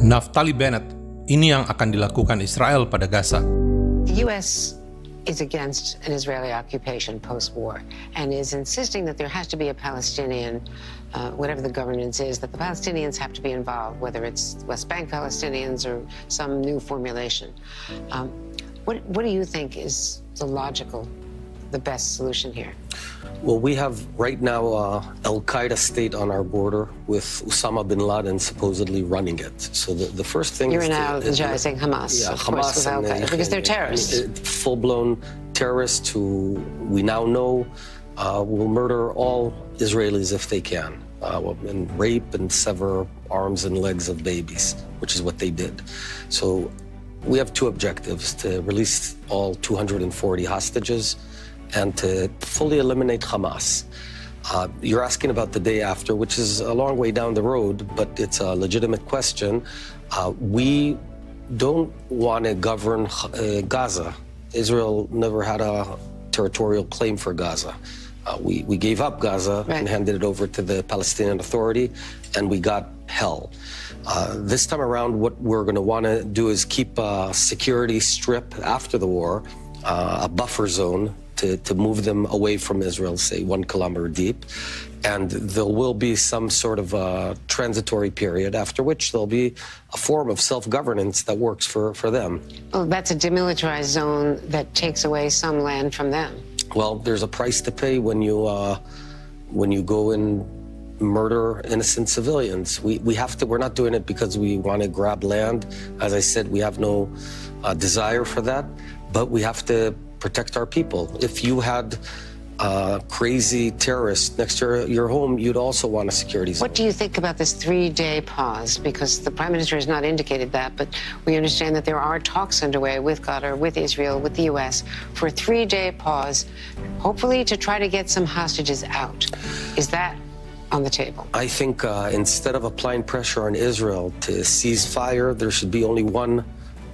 Naftali Bennett, ini yang akan dilakukan Israel pada Gaza. The U.S. is against an Israeli occupation post-war and is insisting that there has to be a Palestinian, whatever the governance is, that the Palestinians have to be involved, whether it's West Bank Palestinians or some new formulation. What do you think is the best solution here? Well, we have right now Al-Qaeda state on our border with Osama bin Laden supposedly running it. So the first thing You're now saying Hamas, yeah, of course, with Al-Qaeda, because they're terrorists. Full-blown terrorists who we now know will murder all Israelis if they can, and rape and sever arms and legs of babies, which is what they did. So we have two objectives: to release all 240 hostages and to fully eliminate Hamas. You're asking about the day after, which is a long way down the road, but it's a legitimate question. We don't want to govern Gaza. Israel never had a territorial claim for Gaza. We gave up Gaza and handed it over to the Palestinian Authority, and we got hell. This time around, what we're going to want to do is keep a security strip after the war, a buffer zone, to move them away from Israel, say 1 kilometer deep. And there will be some sort of a transitory period, after which there'll be a form of self-governance that works for them. Well, that's a demilitarized zone that takes away some land from them. Well, there's a price to pay when you go and murder innocent civilians. We have to. We're not doing it because we want to grab land. As I said, we have no desire for that, but we have to protect our people. If you had crazy terrorists next to your home, you'd also want a security zone. What do you think about this 3-day pause? Because the Prime Minister has not indicated that, but we understand that there are talks underway with Qatar, with Israel, with the U.S. for a 3-day pause, hopefully to try to get some hostages out. Is that on the table? I think instead of applying pressure on Israel to cease fire, there should be only one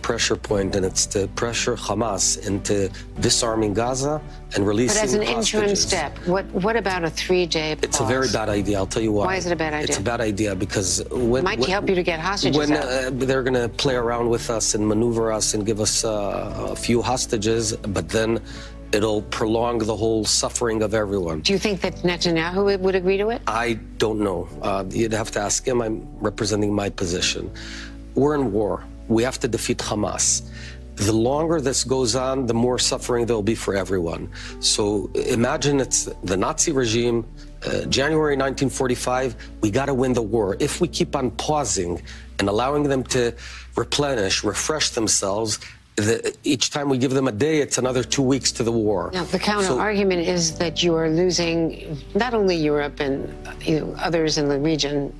pressure point, and it's to pressure Hamas into disarming Gaza and releasing hostages. But as an interim step, what about a 3-day pause? It's a very bad idea. I'll tell you why. Why is it a bad idea? It's a bad idea because when... Might help you to get hostages out. They're going to play around with us and maneuver us and give us a few hostages, but then it'll prolong the whole suffering of everyone. Do you think that Netanyahu would agree to it? I don't know. You'd have to ask him. I'm representing my position. We're in war. We have to defeat Hamas. The longer this goes on, the more suffering there'll be for everyone. So imagine it's the Nazi regime, January 1945, we got to win the war. If we keep on pausing and allowing them to refresh themselves, each time we give them a day, it's another 2 weeks to the war. Now, the counter-argument is that you are losing not only Europe and others in the region,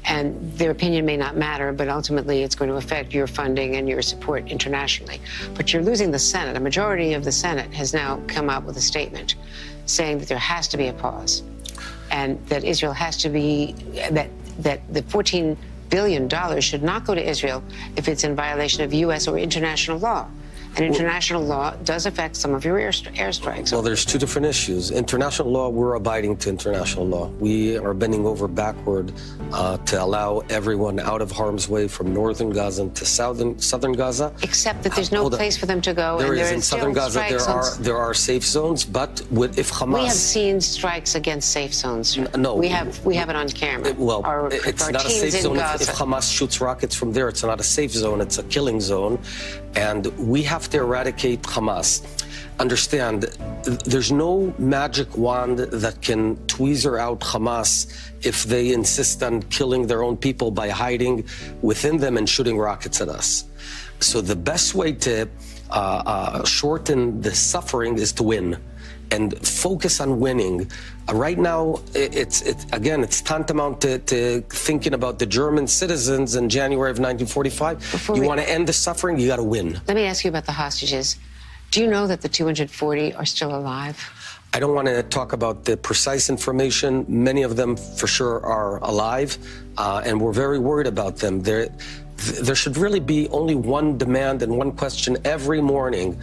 and their opinion may not matter, but ultimately it's going to affect your funding and your support internationally. But you're losing the Senate. A majority of the Senate has now come out with a statement saying that there has to be a pause and that Israel has to be, that the $14 billion should not go to Israel if it's in violation of U.S. or international law. And international law does affect some of your airstrikes. Well, there's two different issues. International law, we're abiding to international law. We are bending over backward to allow everyone out of harm's way from northern Gaza to southern Gaza. Except that there's no place for them to go. There is in southern Gaza. There are safe zones, but if Hamas... We have seen strikes against safe zones. No. We have it on camera. Well, it's not a safe zone. If Hamas shoots rockets from there, it's not a safe zone. It's a killing zone. And we have to eradicate Hamas. Understand, there's no magic wand that can tweezer out Hamas if they insist on killing their own people by hiding within them and shooting rockets at us. So the best way to shorten the suffering is to win and focus on winning. Right now, it's tantamount to thinking about the German citizens in January of 1945. You want to end the suffering, you got to win. Let me ask you about the hostages. Do you know that the 240 are still alive? I don't want to talk about the precise information. Many of them, for sure, are alive, and we're very worried about them. There should really be only one demand and one question every morning.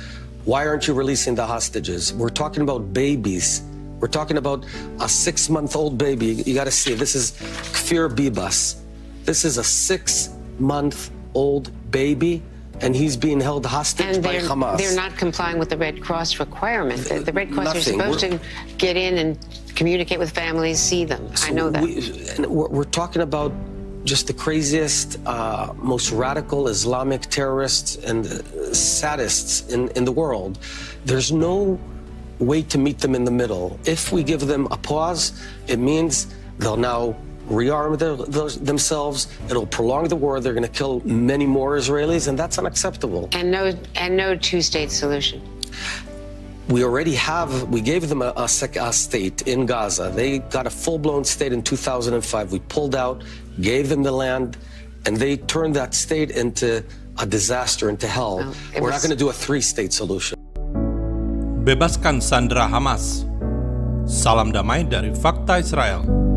Why aren't you releasing the hostages? We're talking about babies. We're talking about a 6-month-old baby. You got to see, this is Kfir Bibas. This is a 9-month-old baby, and he's being held hostage And by Hamas. they're not complying with the Red Cross requirement. The Red Cross are Nothing. supposed to get in and communicate with families, see them. I know that. We're talking about just the craziest, most radical Islamic terrorists and sadists in the world. There's no way to meet them in the middle. If we give them a pause, it means they'll now rearm themselves. It'll prolong the war. They're going to kill many more Israelis, and that's unacceptable. And no two-state solution. We gave them a state in Gaza. They got a full-blown state in 2005. We pulled out, gave them the land, and they turned that state into a disaster, into hell. We're not going to do a three-state solution. Bebaskan sandera Hamas. Salam damai dari Fakta Israel.